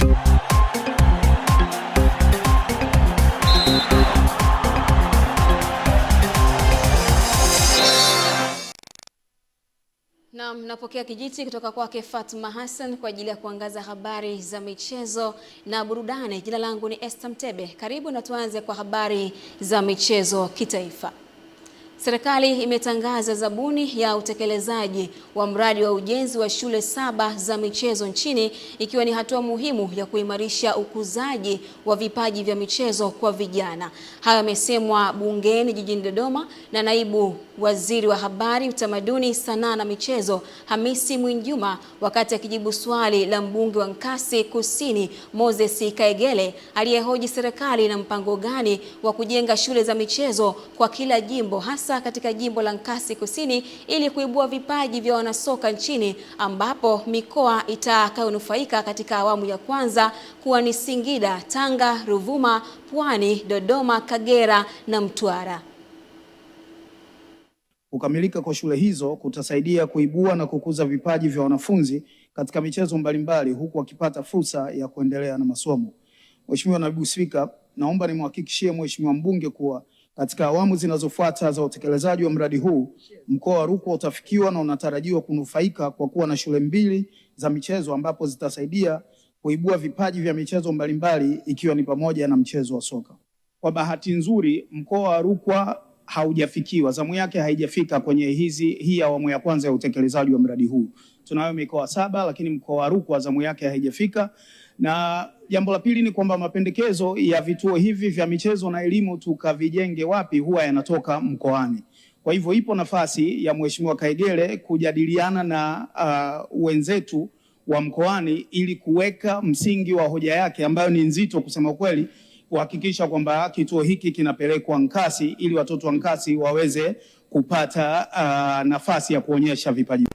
Na mnapokea kijiti kutoka kwake Fatma Hassan kwa ajili ya kuangaza habari za michezo na burudani. Jina langu ni Esther Mtebe. Karibu na tuanze kwa habari za michezo kitaifa. Serikali imetangaza zabuni ya utekelezaji wa mradi wa ujenzi wa shule 7 za michezo nchini, ikiwa ni hatua muhimu ya kuimarisha ukuzaji wa vipaji vya michezo kwa vijana. Hayo yamesemwa bungeni jijini Dodoma na naibu waziri wa habari, utamaduni, sanaa na michezo Hamisi Mwinjuma wakati akijibu swali la mbunge wa Nkasi Kusini Moses Kaegele aliyehoji serikali na mpango gani wa kujenga shule za michezo kwa kila jimbo, hasa katika jimbo la Nkasi Kusini ili kuibua vipaji vya wanasoka nchini, ambapo mikoa itakayonufaika katika awamu ya kwanza kuwa ni Singida, Tanga, Ruvuma, Pwani, Dodoma, Kagera na Mtwara. Kukamilika kwa shule hizo kutasaidia kuibua na kukuza vipaji vya wanafunzi katika michezo mbalimbali huku wakipata fursa ya kuendelea na masomo. Mheshimiwa Naibu Spika, naomba nimhakikishie Mheshimiwa mbunge kuwa katika awamu zinazofuata za utekelezaji wa mradi huu, mkoa wa Rukwa utafikiwa na unatarajiwa kunufaika kwa kuwa na shule 2 za michezo ambapo zitasaidia kuibua vipaji vya michezo mbalimbali ikiwa ni pamoja na mchezo wa soka. Kwa bahati nzuri, mkoa wa Rukwa haujafikiwa, zamu yake haijafika kwenye hii awamu ya kwanza ya utekelezaji wa mradi huu. Tunayo mikoa 7 lakini mkoa wa Rukwa zamu yake haijafika. Na jambo la pili ni kwamba mapendekezo ya vituo hivi vya michezo na elimu tukavijenge wapi huwa yanatoka mkoani. Kwa hivyo ipo nafasi ya Mheshimiwa Kaegele kujadiliana na wenzetu wa mkoani ili kuweka msingi wa hoja yake ambayo ni nzito kusema kweli, kuhakikisha kwamba kituo hiki kinapelekwa Nkasi ili watoto wa Nkasi waweze kupata nafasi ya kuonyesha vipaji.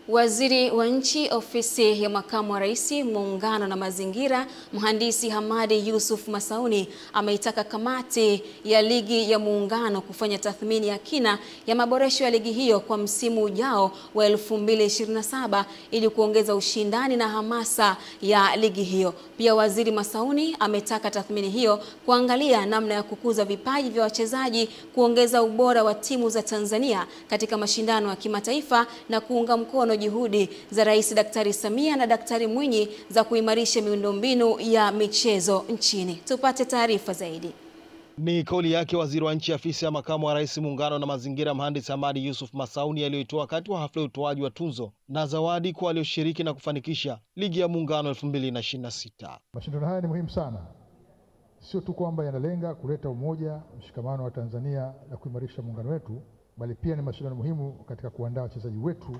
Waziri wa Nchi, Ofisi ya Makamu wa Rais, Muungano na Mazingira, Mhandisi Hamadi Yusuf Masauni ameitaka kamati ya ligi ya Muungano kufanya tathmini ya kina ya maboresho ya ligi hiyo kwa msimu ujao wa 2027 ili kuongeza ushindani na hamasa ya ligi hiyo. Pia Waziri Masauni ametaka tathmini hiyo kuangalia namna ya kukuza vipaji vya wachezaji, kuongeza ubora wa timu za Tanzania katika mashindano ya kimataifa na kuunga mkono juhudi za Rais Daktari Samia na Daktari Mwinyi za kuimarisha miundombinu ya michezo nchini. Tupate taarifa zaidi. Ni kauli yake Waziri wa Nchi, Ofisi ya Makamu wa Rais, Muungano na Mazingira, Mhandisi Hamadi Yusuf Masauni aliyoitoa wakati wa hafla ya utoaji wa tuzo na zawadi kwa walioshiriki na kufanikisha ligi ya Muungano 2026. Mashindano haya ni muhimu sana. Sio tu kwamba yanalenga kuleta umoja, mshikamano wa Tanzania na kuimarisha muungano wetu, bali pia ni mashindano muhimu katika kuandaa wachezaji wetu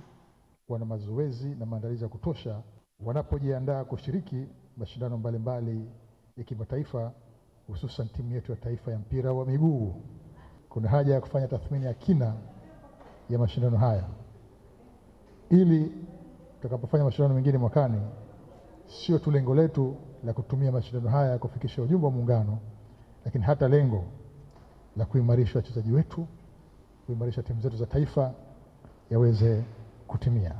wana mazoezi na maandalizi ya kutosha wanapojiandaa kushiriki mashindano mbalimbali ya kimataifa, hususan timu yetu ya taifa ya mpira wa miguu. Kuna haja ya kufanya tathmini ya kina ya mashindano haya ili tutakapofanya mashindano mengine mwakani, sio tu lengo letu la kutumia mashindano haya kufikisha ujumbe wa muungano, lakini hata lengo la kuimarisha wachezaji wetu, kuimarisha timu zetu za taifa yaweze kutimia.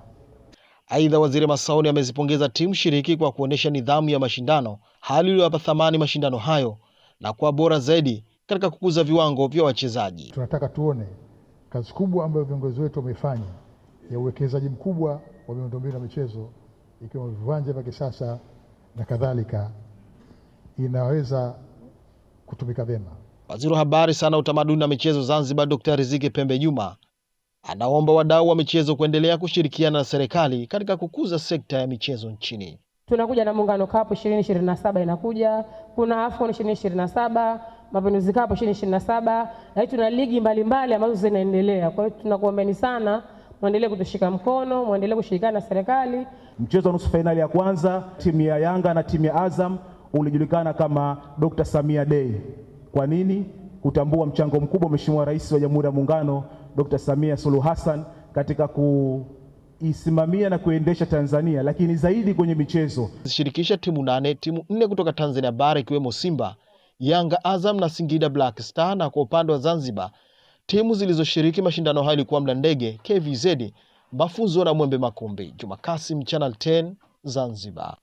Aidha, Waziri Masauni amezipongeza timu shiriki kwa kuonesha nidhamu ya mashindano, hali iliyowapa thamani mashindano hayo na kuwa bora zaidi katika kukuza viwango vya wachezaji. Tunataka tuone kazi kubwa ambayo viongozi wetu wamefanya ya uwekezaji mkubwa wa miundombinu ya michezo ikiwa viwanja vya kisasa na kadhalika inaweza kutumika vyema. Waziri wa Habari, Sanaa, Utamaduni na Michezo Zanzibar, Dr. Riziki Pembe Juma anaomba wadau wa michezo kuendelea kushirikiana na serikali katika kukuza sekta ya michezo nchini. Tunakuja na Muungano Cup 2027 inakuja, kuna AFCON 2027, Mapinduzi Cup 2027, na tuna ligi mbalimbali ambazo zinaendelea. Kwa hiyo tunakuombeni sana muendelee kutushika mkono, muendelee kushirikiana na serikali. Mchezo wa nusu fainali ya kwanza, timu ya Yanga na timu ya Azam ulijulikana kama Dr. Samia Day. Kwa nini? Kutambua mchango mkubwa Mheshimiwa Rais wa Jamhuri ya Muungano Dr. Samia Suluhu Hassan katika kuisimamia na kuendesha Tanzania, lakini zaidi kwenye michezo. Zishirikisha timu 8, timu 4 kutoka Tanzania bara ikiwemo Simba, Yanga, Azam na Singida Black Star, na kwa upande wa Zanzibar timu zilizoshiriki mashindano hayo ilikuwa Mlandege, KVZ, Mafunzo na Mwembe Makumbi. Juma Kasim, Channel 10, Zanzibar.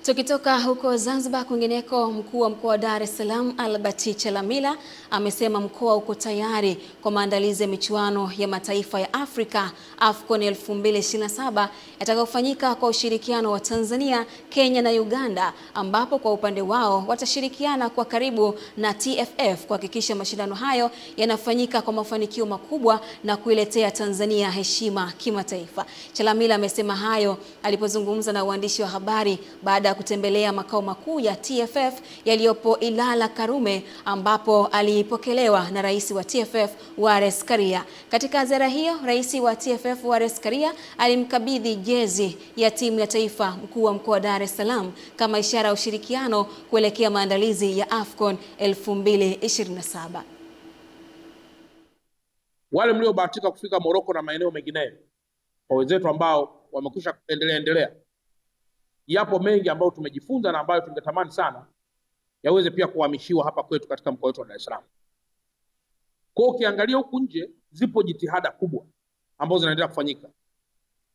Tukitoka huko Zanzibar kwingineko, mkuu wa mkoa wa Dar es Salaam Albert Chalamila amesema mkoa uko tayari kwa maandalizi ya michuano ya mataifa ya Afrika AFCON 2027 yatakayofanyika kwa ushirikiano wa Tanzania, Kenya na Uganda, ambapo kwa upande wao watashirikiana kwa karibu na TFF kuhakikisha mashindano hayo yanafanyika kwa mafanikio makubwa na kuiletea Tanzania heshima kimataifa. Chalamila amesema hayo alipozungumza na waandishi wa habari baada ya kutembelea makao makuu ya TFF yaliyopo Ilala Karume, ambapo alipokelewa na rais wa TFF Wallace Karia. Katika ziara hiyo, rais wa TFF Wallace Karia alimkabidhi jezi ya timu ya taifa mkuu wa mkoa wa Dar es Salaam kama ishara ya ushirikiano kuelekea maandalizi ya AFCON 2027. Wale mliobahatika kufika Morocco na maeneo mengineyo, kwa wenzetu ambao wamekwisha endelea, yapo mengi ambayo tumejifunza na ambayo tungetamani sana yaweze pia kuhamishiwa hapa kwetu katika mkoa wetu wa Dar es Salaam. Kwa ukiangalia huku nje, zipo jitihada kubwa ambazo zinaendelea kufanyika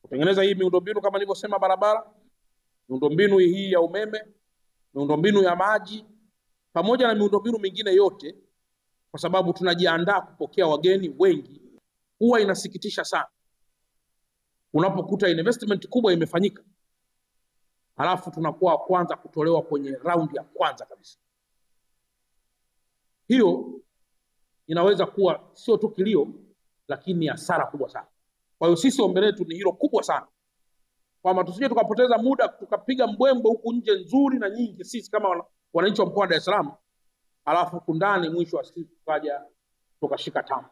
kutengeneza hii miundombinu kama nilivyosema, barabara, miundombinu hii ya umeme, miundombinu ya maji, pamoja na miundombinu mingine yote, kwa sababu tunajiandaa kupokea wageni wengi. Huwa inasikitisha sana unapokuta investment kubwa imefanyika, halafu tunakuwa kwanza kutolewa kwenye raundi ya kwanza kabisa. Hiyo inaweza kuwa sio tu kilio, lakini ni hasara kubwa sana. Kwa hiyo sisi ombi letu ni hilo kubwa sana, kwamba tusije tukapoteza muda tukapiga mbwembwe huku nje nzuri na nyingi sisi kama wananchi wa mkoa wa Dar es Salaam, halafu kundani mwisho wa siku tukaja tukashika tamu.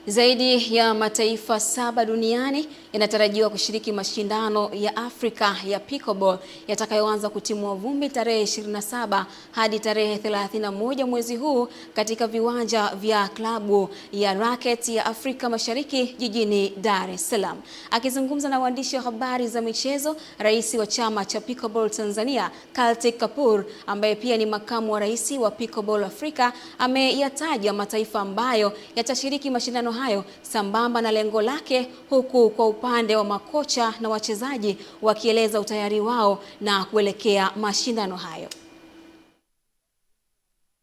Zaidi ya mataifa 7 duniani yanatarajiwa kushiriki mashindano ya Afrika ya Pickleball yatakayoanza kutimua vumbi tarehe 27 hadi tarehe 31 mwezi huu katika viwanja vya klabu ya Racket ya Afrika Mashariki jijini Dar es Salaam. Akizungumza na waandishi wa habari za michezo, rais wa chama cha Pickleball Tanzania, Kartik Kapoor, ambaye pia ni makamu wa rais wa Pickleball Afrika, ameyataja mataifa ambayo yatashiriki mashindano hayo sambamba na lengo lake, huku kwa upande wa makocha na wachezaji wakieleza utayari wao na kuelekea mashindano hayo.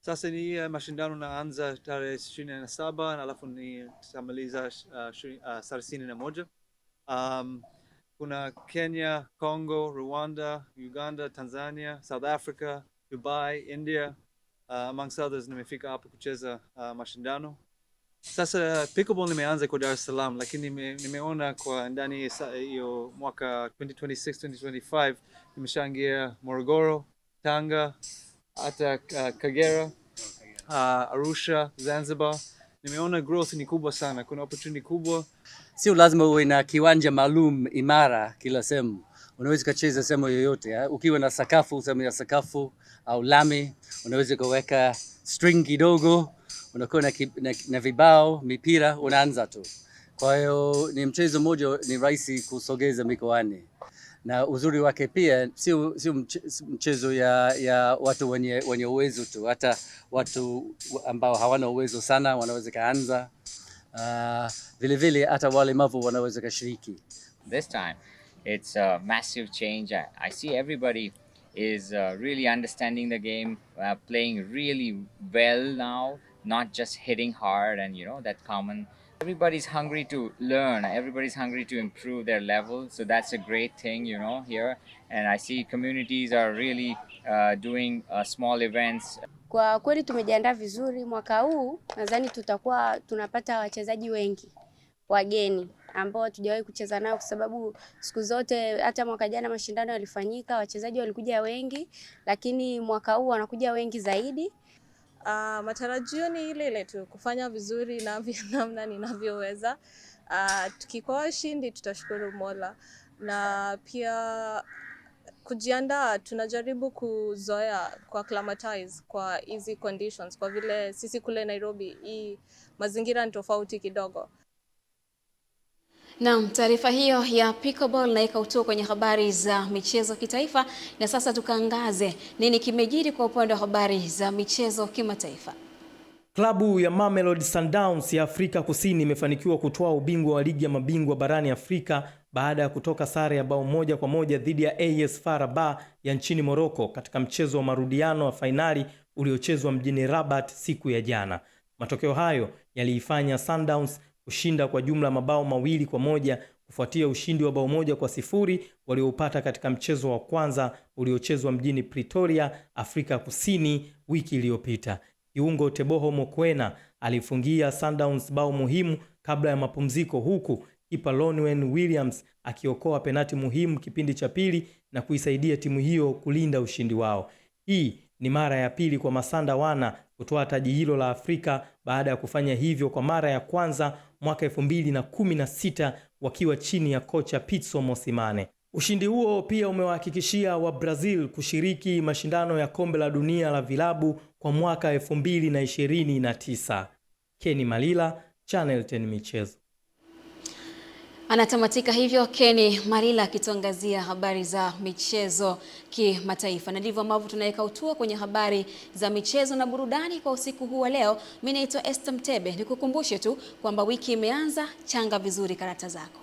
Sasa ni mashindano naanza tarehe 27 na alafu ni tamaliza 31. Kuna Kenya, Congo, Rwanda, Uganda, Tanzania, South Africa, Dubai, India, amongst others nimefika hapo kucheza mashindano. Sasa pickleball nimeanza kwa Dar es Salaam, lakini nimeona kwa ndani hiyo mwaka 2026-2025 nimeshaingia Morogoro, Tanga, hata Kagera, Arusha, Zanzibar. Nimeona growth ni kubwa sana, kuna opportunity kubwa. Sio lazima uwe na kiwanja maalum imara kila sehemu. Unaweza kucheza sehemu yoyote. Ukiwa na sakafu, sehemu ya sakafu au lami, unaweza kuweka string kidogo, unakuwa na vibao, mipira, unaanza tu. Kwa hiyo ni mchezo mmoja, ni rahisi kusogeza mikoani. Na uzuri wake pia sio mchezo ya watu wenye uwezo tu, hata watu ambao hawana uwezo sana wanaweza kaanza. Vile vile hata walemavu wanaweza kushiriki. This time it's a massive change. I see everybody is really understanding the game, playing really well now, not just hitting hard and that common. Everybody's hungry to learn, everybody's hungry to improve their level, so that's a great thing here. And I see communities are really doing small events. Kwa kweli tumejiandaa vizuri mwaka huu, nadhani tutakuwa tunapata wachezaji wengi wageni ambao hatujawahi kucheza nao, kwa sababu siku zote hata mwaka jana mashindano yalifanyika, wachezaji walikuja wengi, lakini mwaka huu wanakuja wengi zaidi. Matarajio ni ile tu, kufanya vizuri na namna ninavyoweza. Tukikuwa washindi tutashukuru Mola, na pia kujiandaa, tunajaribu kuzoea kwa acclimatize kwa easy conditions, kwa vile sisi kule Nairobi hii mazingira ni tofauti kidogo. Naam, taarifa hiyo ya pickleball na ikautoa kwenye habari za michezo kitaifa, na sasa tukaangaze nini kimejiri kwa upande wa habari za michezo kimataifa. Klabu ya Mamelodi Sundowns ya Afrika Kusini imefanikiwa kutoa ubingwa wa ligi ya mabingwa barani Afrika baada ya kutoka sare ya bao 1-1 dhidi ya AS FAR Rabat ya nchini Morocco katika mchezo wa marudiano wa fainali uliochezwa mjini Rabat siku ya jana. Matokeo hayo yaliifanya Sundowns kushinda kwa jumla mabao 2-1 kufuatia ushindi wa bao 1-0 walioupata katika mchezo wa kwanza uliochezwa mjini Pretoria, Afrika Kusini wiki iliyopita. Kiungo Teboho Mokoena alifungia Sundowns bao muhimu kabla ya mapumziko, huku kipa Lonwen Williams akiokoa penati muhimu kipindi cha pili na kuisaidia timu hiyo kulinda ushindi wao. Hii ni mara ya pili kwa Masanda wana kutoa taji hilo la Afrika baada ya kufanya hivyo kwa mara ya kwanza mwaka 2016 wakiwa chini ya kocha Pitso Mosimane. Ushindi huo pia umewahakikishia wa Brazil kushiriki mashindano ya kombe la dunia la vilabu kwa mwaka 2029. Kenny Malila, Channel 10 Michezo. Anatamatika hivyo Kenny Malila akituangazia habari za michezo kimataifa. Na ndivyo ambavyo tunaweka utua kwenye habari za michezo na burudani kwa usiku huu wa leo. Mimi naitwa Esther Mtebe. Nikukumbushe tu kwamba wiki imeanza, changa vizuri karata zako.